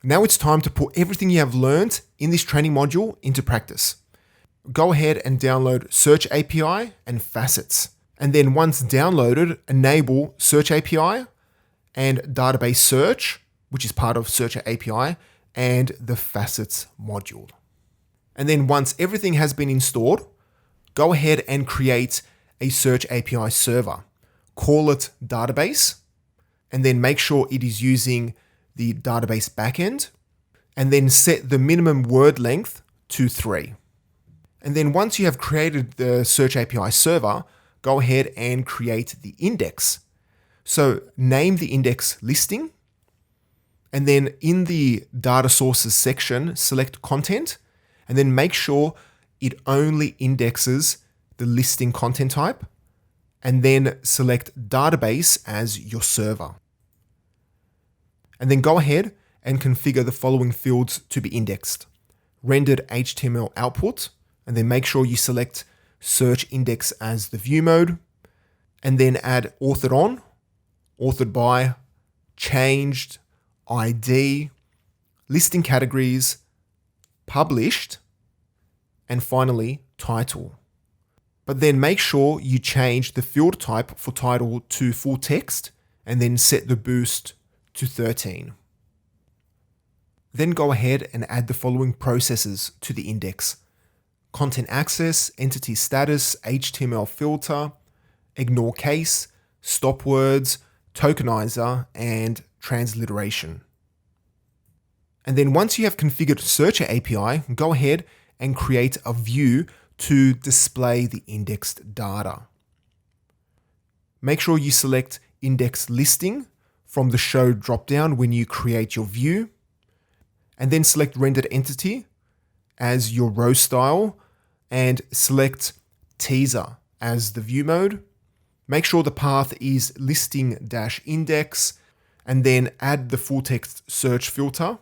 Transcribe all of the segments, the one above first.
Now it's time to put everything you have learned in this training module into practice. Go ahead and download Search API and Facets. And then once downloaded, enable Search API and Database Search, which is part of Search API, and the Facets module. And then once everything has been installed, go ahead and create a Search API server. Call it Database, and then make sure it is using the database backend, and then set the minimum word length to 3. And then once you have created the Search API server, go ahead and create the index. So name the index listing, and then in the data sources section, select content, and then make sure it only indexes the listing content type, and then select database as your server. And then go ahead and configure the following fields to be indexed. Rendered HTML output, and then make sure you select search index as the view mode, and then add authored on, authored by, changed, ID, listing categories, published, and finally title. But then make sure you change the field type for title to full text, and then set the boost to 13. Then go ahead and add the following processes to the index: content access, entity status, HTML filter, ignore case, stop words, tokenizer, and transliteration. And then once you have configured Search API, go ahead and create a view to display the indexed data. Make sure you select index listing from the show dropdown when you create your view, and then select rendered entity as your row style, and select teaser as the view mode. Make sure the path is listing-index, and then add the full text search filter,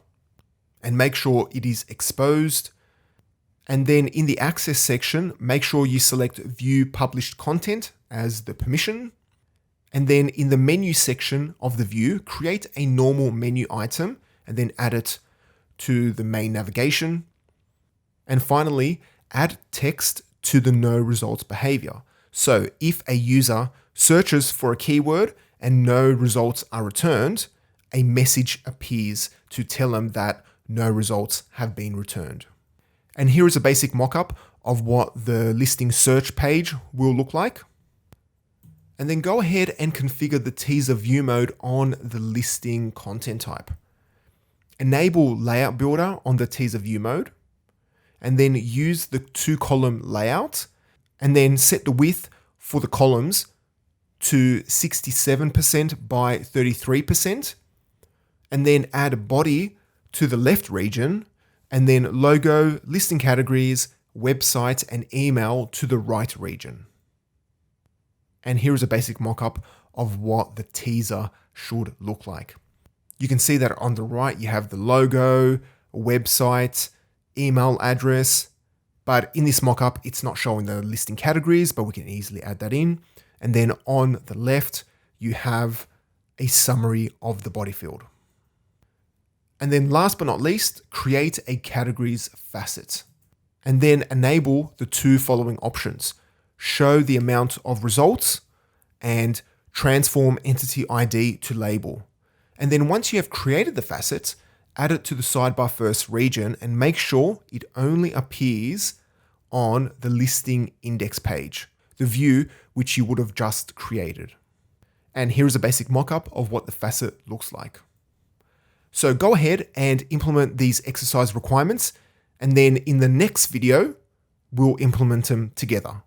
and make sure it is exposed. And then in the access section, make sure you select view published content as the permission. And then in the menu section of the view, create a normal menu item and then add it to the main navigation. And finally, add text to the no results behavior. So if a user searches for a keyword and no results are returned, a message appears to tell them that no results have been returned. And here is a basic mock-up of what the listing search page will look like. And then go ahead and configure the teaser view mode on the listing content type. Enable layout builder on the teaser view mode, and then use the 2-column layout, and then set the width for the columns to 67% by 33%, and then add a body to the left region, and then logo, listing categories, website, and email to the right region. And here is a basic mock-up of what the teaser should look like. You can see that on the right, you have the logo, website, email address, but in this mock-up, it's not showing the listing categories, but we can easily add that in. And then on the left, you have a summary of the body field. And then last but not least, create a categories facet, and then enable the 2 following options: show the amount of results and transform entity ID to label. And then once you have created the facet, add it to the sidebar first region and make sure it only appears on the listing index page, the view which you would have just created. And here is a basic mock-up of what the facet looks like. So go ahead and implement these exercise requirements, and then in the next video, we'll implement them together.